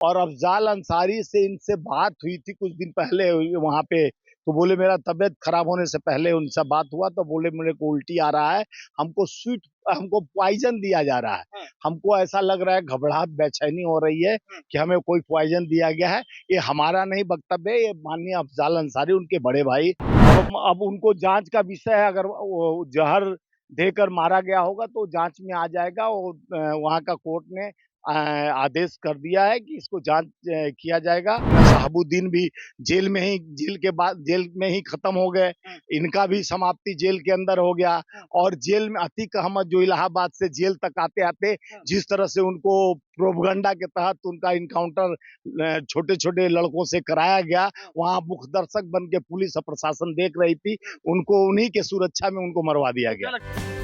और अफ़ज़ाल अंसारी से इनसे बात हुई थी कुछ दिन पहले वहाँ पे, तो बोले मेरा तबीयत खराब होने से पहले उनसे बात हुआ तो बोले मेरे को उल्टी आ रहा है, हमको पॉइज़न दिया जा रहा है। हाँ, हमको ऐसा लग रहा है, घबराहट, बेचैनी हो रही है हाँ, कि हमें कोई पॉइज़न दिया गया है। ये हमारा नहीं वक्तव्य है, ये माननीय अफ़ज़ाल अंसारी उनके बड़े भाई। अब उनको जाँच का विषय है, अगर वो जहर देकर मारा गया होगा तो जाँच में आ जाएगा। वहाँ का कोर्ट ने आदेश कर दिया है कि इसको जाँच किया जाएगा। शहाबुद्दीन भी जेल में ही खत्म हो गए। हाँ, इनका भी समाप्ति जेल के अंदर हो गया। हाँ, और जेल में अतीक अहमद जो इलाहाबाद से जेल तक आते-आते हाँ। जिस तरह से उनको प्रोपगंडा के तहत उनका एनकाउंटर छोटे-छोटे लड़कों से कराया गया, हाँ, वहाँ मुख्य दर्शक बन के पुलिस और प्रशासन देख रही थी। हाँ। उनको उन्हीं के सुरक्षा में उनको मरवा दिया तो क्या गया। लगता है?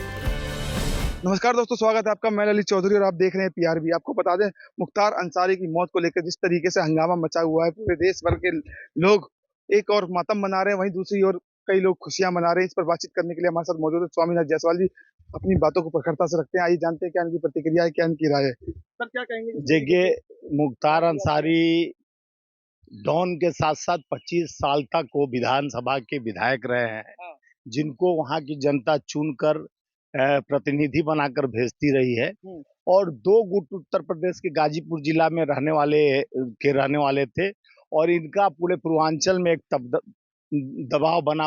नमस्कार दोस्तों, स्वागत है आपका। मैं ललित चौधरी और आप देख रहे हैं पीआरबी। आपको बता दें, मुख्तार अंसारी की मौत को लेकर जिस तरीके से हंगामा मचा हुआ है, पूरे देश भर के लोग एक और मातम मना रहे हैं, वहीं दूसरी ओर कई लोग खुशियां मना रहे हैं। इस पर बातचीत करने के लिए हमारे साथ मौजूद है स्वामीनाथ जायसवाल जी। अपनी बातों को प्रखरता से रखते हैं। आइए जानते हैं क्या इनकी प्रतिक्रिया है, क्या इनकी राय है। सर, क्या कहेंगे जिस तरीके देखिए, से मुख्तार मौत हुआ? अंसारी डॉन के साथ-साथ 25 साल तक वो विधानसभा के विधायक रहे हैं, हाँ, जिनको वहाँ की जनता चुनकर प्रतिनिधि बनाकर भेजती रही है। हुँ, और 2 गुट उत्तर प्रदेश के गाजीपुर जिला में रहने वाले थे। और इनका पूरे पूर्वांचल में एक दबदबा बना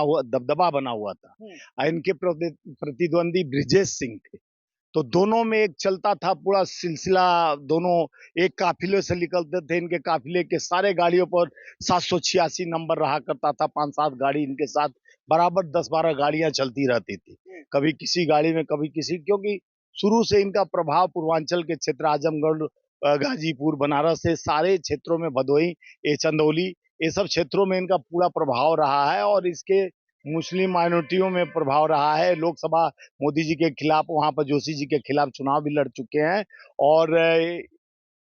हुआ था। हुँ, इनके प्रतिद्वंदी ब्रिजेश सिंह थे। तो दोनों में एक चलता था पूरा सिलसिला। दोनों एक काफिले से निकलते थे। इनके काफिले के सारे गाड़ियों पर 786 नंबर रहा करता था। 5-7 गाड़ी इनके साथ बराबर 10-12 गाड़ियां चलती रहती थी। हुँ, कभी किसी गाड़ी में, कभी किसी, क्योंकि शुरू से इनका प्रभाव पूर्वांचल के क्षेत्र आजमगढ़, गाजीपुर, बनारस से सारे क्षेत्रों में, भदोही, ये चंदौली, ये सब क्षेत्रों में इनका पूरा प्रभाव रहा है। और इसके मुस्लिम माइनॉरिटियों में प्रभाव रहा है। लोकसभा मोदी जी के खिलाफ, वहाँ पर जोशी जी के खिलाफ चुनाव भी लड़ चुके हैं। और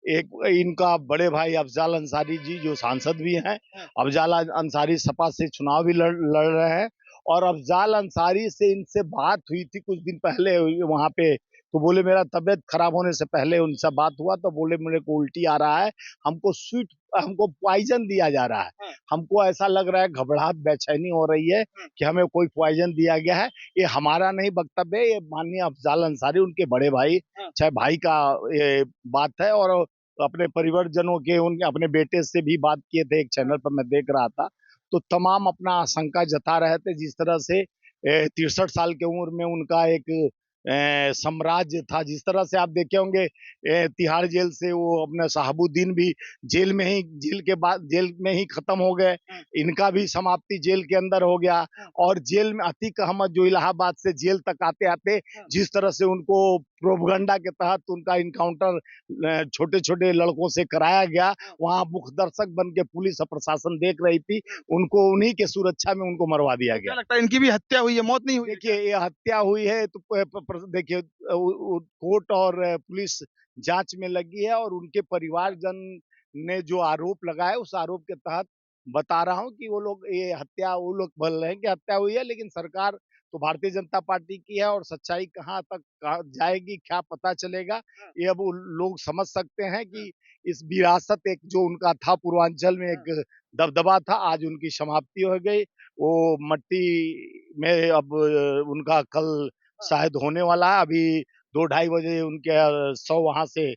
एक इनका बड़े भाई अफ़ज़ाल अंसारी जी जो सांसद भी हैं, हाँ, अफ़ज़ाल अंसारी सपा से चुनाव भी लड़ रहे हैं। और अफ़ज़ाल अंसारी से इनसे बात हुई थी कुछ दिन पहले वहाँ पे, तो बोले मेरा तबीयत खराब होने से पहले उनसे बात हुआ तो बोले मेरे को उल्टी आ रहा है, हमको पॉइज़न दिया जा रहा है। हाँ, हमको ऐसा लग रहा है, घबराहट, बेचैनी हो रही है हाँ, कि हमें कोई पॉइज़न दिया गया है। ये हमारा नहीं वक्तव्य है, ये माननीय अफ़ज़ाल अंसारी उनके बड़े भाई, हाँ, चाहे भाई का ये बात है। और अपने परिवारजनों के, उनके अपने बेटे से भी बात किए थे, एक हाँ, चैनल पर मैं देख रहा था। तो तमाम अपना आशंका जता रहे थे, जिस तरह से 63 साल की उम्र में उनका एक साम्राज्य था। जिस तरह से आप देखे होंगे, तिहाड़ जेल से वो अपना शहाबुद्दीन भी जेल में ही खत्म हो गए। हाँ, इनका भी समाप्ति जेल के अंदर हो गया। हाँ, और जेल में अतीक अहमद जो इलाहाबाद से जेल तक आते-आते हाँ। जिस तरह से उनको प्रोपगंडा के तहत उनका एनकाउंटर छोटे-छोटे लड़कों से कराया गया, हाँ, वहाँ मुख्य दर्शक बन के पुलिस और प्रशासन देख रही थी। हाँ। उनको उन्हीं के सुरक्षा में उनको मरवा दिया तो क्या गया। लगता है, इनकी भी हत्या हुई है, मौत नहीं हुई है देखिए, क्या? ये हत्या हुई है तो प प प्र देखिए, कोर्ट और पुलिस जाँच में लगी है। और उनके परिवारजन ने जो आरोप लगाया, उस आरोप के तहत बता रहा हूँ कि वो लोग बोल रहे हैं कि हत्या हुई है, लेकिन सरकार तो भारतीय जनता पार्टी की है। और सच्चाई कहाँ तक जाएगी, क्या पता चलेगा, हाँ, ये अब वो लोग समझ सकते हैं हाँ, कि इस विरासत, एक जो उनका था पूर्वांचल में, हाँ, एक दबदबा था, आज उनकी समाप्ति हो गई। वो मट्टी में अब उनका कल हाँ, शायद होने वाला है। अभी 2 ढाई बजे उनके शव वहाँ से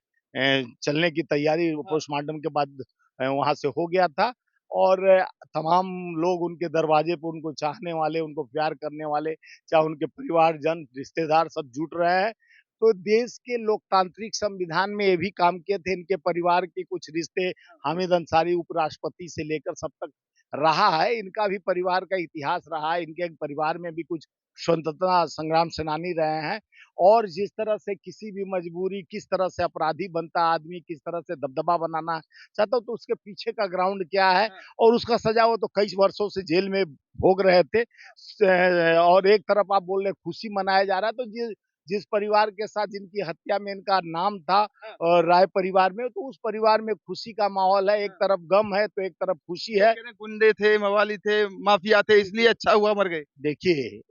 चलने की तैयारी हाँ, पोस्टमार्टम के बाद वहाँ से हो गया था। और तमाम लोग उनके दरवाजे पे, उनको चाहने वाले, उनको प्यार करने वाले, चाहे उनके परिवारजन, रिश्तेदार सब जुट रहे हैं। तो देश के लोकतांत्रिक संविधान में ये भी काम किए थे। इनके परिवार के कुछ रिश्ते हामिद अंसारी उपराष्ट्रपति से लेकर सब तक रहा है। इनका भी परिवार का इतिहास रहा है। इनके परिवार में भी कुछ स्वतंत्रता संग्राम सेनानी रहे हैं। और जिस तरह से किसी भी मजबूरी, किस तरह से अपराधी बनता आदमी, किस तरह से दबदबा बनाना चाहता हो, तो उसके पीछे का ग्राउंड क्या है। हाँ, और उसका सजा वो तो कई वर्षों से जेल में भोग रहे थे। और एक तरफ आप बोल रहे खुशी मनाया जा रहा है, तो जिस जिस परिवार के साथ जिनकी हत्या में इनका नाम था, हाँ, राय परिवार में, तो उस परिवार में खुशी का माहौल है। एक हाँ। तरफ गम है तो एक तरफ खुशी लोग है। कह रहे हैं गुंडे थे, मवाली थे, माफिया थे, इसलिए अच्छा हुआ मर गए। देखिए,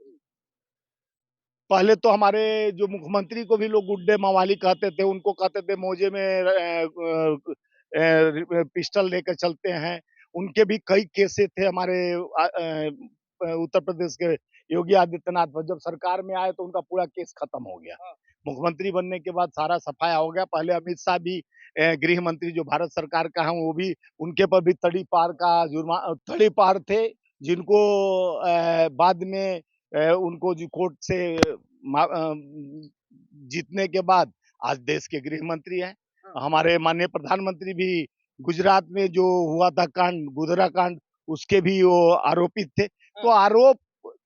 पहले तो हमारे जो मुख्यमंत्री को भी लोग गुड्डे मवाली कहते थे, उनको कहते थे मौजे में पिस्टल लेकर चलते हैं। उनके भी कई केसेस थे हमारे उत्तर प्रदेश के योगी आदित्यनाथ पर। जब सरकार में आए तो उनका पूरा केस खत्म हो गया। मुख्यमंत्री बनने के बाद सारा सफाया हो गया। पहले अमित शाह भी गृह मंत्री जो भारत सरकार का है, वो भी उनके पर भी तड़ीपार का तड़ीपार थे, जिनको बाद में उनको जो कोर्ट से जीतने के बाद आज देश के गृह मंत्री हैं। हमारे माननीय प्रधानमंत्री भी गुजरात में जो हुआ था कांड, गोधरा कांड, उसके भी वो आरोपित थे। तो आरोप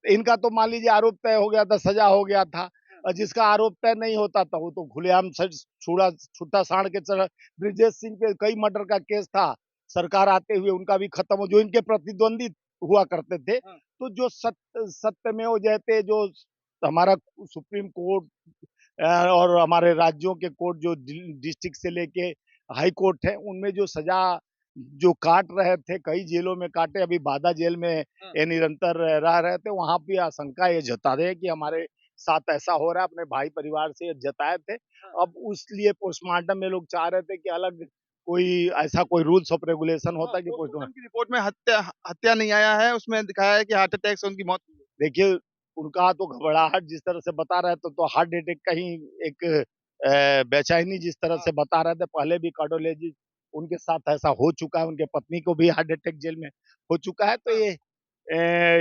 इनका तो मान लीजिए आरोप तय हो गया था, सजा हो गया था। और जिसका आरोप तय नहीं होता था वो तो खुलेआम छुड़ा छुट्टा साड़ के चला। ब्रिजेश सिंह पे कई मर्डर का केस था, सरकार आते हुए उनका भी खत्म हो, जो इनके प्रतिद्वंदी हुआ करते थे। तो जो सत्यमेव जयते, जो हमारा सुप्रीम कोर्ट और हमारे राज्यों के कोर्ट जो डिस्ट्रिक्ट से लेके हाई कोर्ट है, उनमें जो सजा जो काट रहे थे, कई जेलों में काटे। अभी बादा जेल में ये निरंतर रह रहे थे। वहां भी आशंका ये जता रहे कि हमारे साथ ऐसा हो रहा है, अपने भाई परिवार से ये जताए थे। अब उसलिए पोस्टमार्टम में लोग चाह रहे थे कि अलग कोई ऐसा कोई रूल्स ऑफ रेगुलेशन होता है कि पोस्टमार्टम पोस्टमार्टम। की रिपोर्ट में हत्या हत्या नहीं आया है, उसमें दिखाया है कि हार्ट अटैक से उनकी मौत हुई है। देखिए, उनका तो घबराहट जिस तरह से बता रहे थे, तो हार्ट अटैक का ही एक बेचैनी जिस तरह से बता रहे थे, पहले भी कार्डियोलॉजिस्ट उनके साथ ऐसा हो चुका है, उनके पत्नी को भी हार्ट अटैक जेल में हो चुका है। तो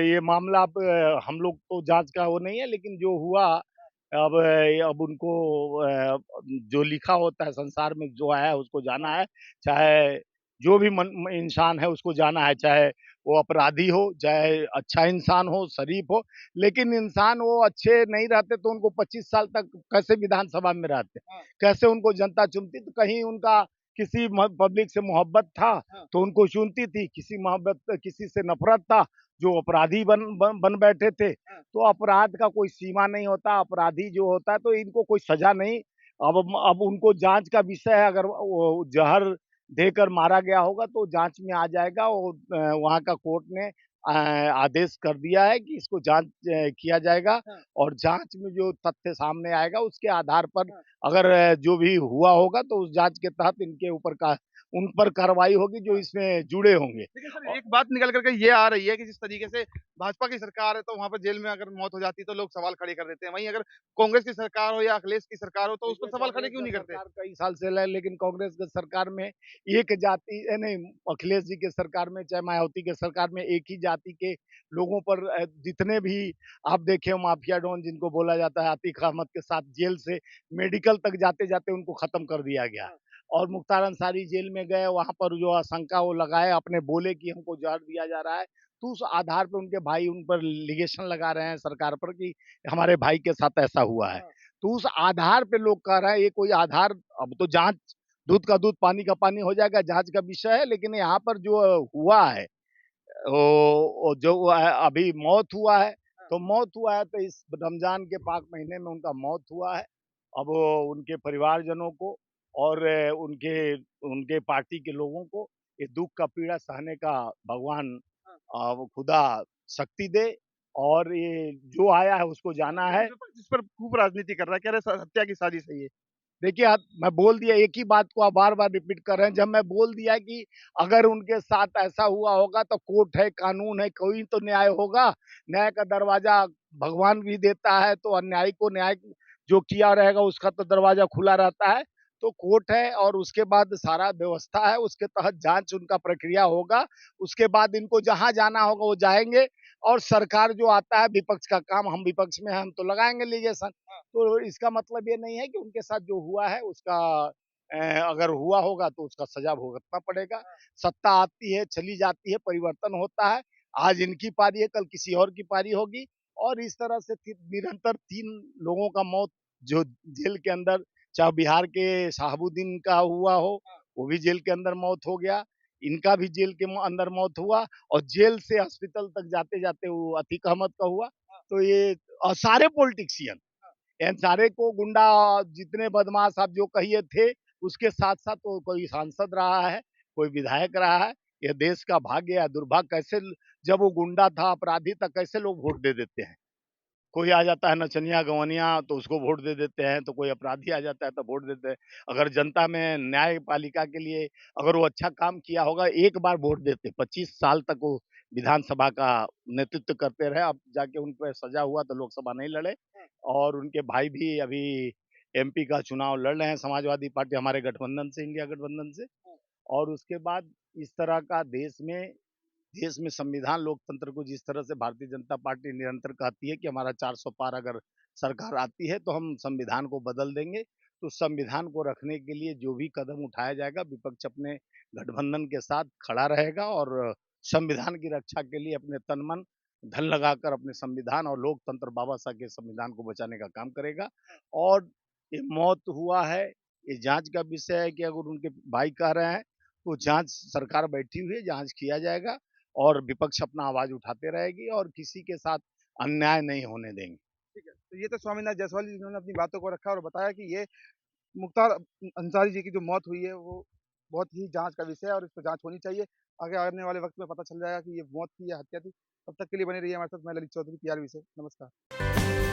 ये मामला अब हम लोग तो जाँच का वो नहीं है, लेकिन जो हुआ अब उनको जो लिखा होता है संसार में जो आया है उसको जाना है। चाहे जो भी इंसान है उसको जाना है, चाहे वो अपराधी हो, चाहे अच्छा इंसान हो, शरीफ हो। लेकिन इंसान वो अच्छे नहीं रहते तो उनको 25 साल तक कैसे विधानसभा में रहते? कैसे उनको जनता चुनती? तो कहीं उनका किसी पब्लिक से मोहब्बत था तो उनको चुनती थी, किसी से नफ़रत था, जो अपराधी बन बैठे थे। तो अपराध का कोई सीमा नहीं होता, अपराधी जो होता है तो इनको कोई सज़ा नहीं। अब उनको जाँच का विषय है, अगर वो ज़हर देकर मारा गया होगा तो जाँच में आ जाएगा। और वहाँ का कोर्ट ने आदेश कर दिया है कि इसको जाँच किया जाएगा। और जाँच में जो तथ्य सामने आएगा उसके आधार पर अगर जो भी हुआ होगा तो उस जाँच के तहत इनके ऊपर का उन पर कार्रवाई होगी जो इसमें जुड़े होंगे। लेकिन औ सर एक बात निकल कर के ये आ रही है कि जिस तरीके से भाजपा की सरकार है तो वहाँ पर जेल में अगर मौत हो जाती है तो लोग सवाल खड़े कर देते हैं। वहीं अगर कांग्रेस की सरकार हो या अखिलेश की सरकार हो तो उस देखिए, पर सवाल खड़े कांग्रेस क्यों का नहीं करते? सरकार कई साल से है, लेकिन कांग्रेस के सरकार में एक जाति नहीं, अखिलेश जी के सरकार में, चाहे मायावती के सरकार में, एक ही जाति के लोगों पर जितने भी आप देखें माफिया डॉन जिनको बोला जाता है, आतिक अहमद के साथ जेल से मेडिकल तक जाते-जाते उनको खत्म कर दिया गया। और मुख्तार अंसारी जेल में गए, वहाँ पर जो आशंका वो लगाए, अपने बोले कि हमको जहर दिया जा रहा है। तो उस आधार पे उनके भाई उन पर लिगेशन लगा रहे हैं सरकार पर कि हमारे भाई के साथ ऐसा हुआ है। तो उस आधार पे लोग कह रहे हैं, ये कोई आधार, अब तो जाँच दूध का दूध, पानी का पानी हो जाएगा, जाँच का विषय है। लेकिन यहाँ पर जो हुआ है, वो जो अभी मौत हुआ है, तो मौत हुआ है तो इस रमज़ान के पाक महीने में उनका मौत हुआ है। अब उनके परिवारजनों को और उनके पार्टी के लोगों को ये दुःख का पीड़ा सहने का भगवान वो खुदा शक्ति दे। और ये जो आया है उसको जाना लेकिन है। विपक्ष इस पर खूब राजनीति कर रहा है, कह रहे हैं हत्या की साजिश है ये। देखिए, आप मैं बोल दिया, एक ही बात को आप बार-बार रिपीट कर रहे हैं। जब मैं बोल दिया कि अगर उनके साथ ऐसा हुआ होगा तो कोर्ट है, कानून है, कोई तो न्याय होगा। न्याय का दरवाज़ा भगवान भी देता है, तो अन्यायी को न्याय जो किया रहेगा उसका तो दरवाज़ा खुला रहता है। तो कोर्ट है और उसके बाद सारा व्यवस्था है, उसके तहत जाँच उनका प्रक्रिया होगा। उसके बाद इनको जहाँ जाना होगा वो जाएँगे। और सरकार जो आता है, विपक्ष का काम, हम विपक्ष में हैं, हम तो लगाएँगे लिगेशन। तो इसका मतलब ये नहीं है कि उनके साथ जो हुआ है उसका अगर हुआ होगा तो उसका सज़ा भुगतना पड़ेगा। सत्ता आती है, चली जाती है, परिवर्तन होता है। आज इनकी पारी है, कल किसी और की पारी होगी। और इस तरह से निरंतर 3 लोगों का मौत जो जेल के अंदर, चाहे बिहार के शहाबुद्दीन का हुआ हो, वो भी जेल के अंदर मौत हो गया। इनका भी जेल के अंदर मौत हुआ। और जेल से हॉस्पिटल तक जाते-जाते वो अतीक अहमद का हुआ। तो ये सारे पॉलिटिशियन, इन सारे को गुंडा, जितने बदमाश आप जो कहिए थे, उसके साथ-साथ वो कोई सांसद रहा है, कोई विधायक रहा है। ये देश का भाग्य या दुर्भाग्य, कैसे जब वो गुंडा था, अपराधी था, कैसे लोग वोट दे देते हैं। कोई आ जाता है नचनिया गवनिया तो उसको वोट दे देते हैं, तो कोई अपराधी आ जाता है तो वोट देते हैं। अगर जनता में न्यायपालिका के लिए अगर वो अच्छा काम किया होगा, एक बार वोट देते, 25 साल तक वो विधानसभा का नेतृत्व करते रहे, अब जाके उन पे सज़ा हुआ तो लोकसभा नहीं लड़े और उनके भाई भी अभी एमपी का चुनाव लड़ रहे हैं समाजवादी पार्टी हमारे गठबंधन से, इंडिया गठबंधन से। और उसके बाद इस तरह का देश में संविधान लोकतंत्र को जिस तरह से भारतीय जनता पार्टी निरंतर कहती है कि हमारा 400 पार अगर सरकार आती है तो हम संविधान को बदल देंगे। तो संविधान को रखने के लिए जो भी कदम उठाया जाएगा विपक्ष अपने गठबंधन के साथ खड़ा रहेगा और संविधान की रक्षा के लिए अपने तन-मन, धन लगाकर अपने संविधान और लोकतंत्र बाबा साहब के संविधान को बचाने का काम करेगा। और ये मौत हुआ है, ये जाँच का विषय है कि अगर उनके भाई कह रहे हैं, तो जाँच सरकार बैठी हुई है, जाँच किया जाएगा। और विपक्ष अपना आवाज़ उठाते रहेगी और किसी के साथ अन्याय नहीं होने देंगे। ठीक है। तो ये तो स्वामीनाथ जायसवाल जी जिन्होंने अपनी बातों को रखा और बताया कि ये मुख्तार अंसारी जी की जो मौत हुई है वो बहुत ही जाँच का विषय है और इस पे जाँच होनी चाहिए। आगे आने वाले वक़्त में पता चल जाएगा कि ये मौत थी या हत्या थी। तब तक के लिए बने रहिए हमारे साथ। मैं ललित चौधरी पीआरबी से। नमस्कार।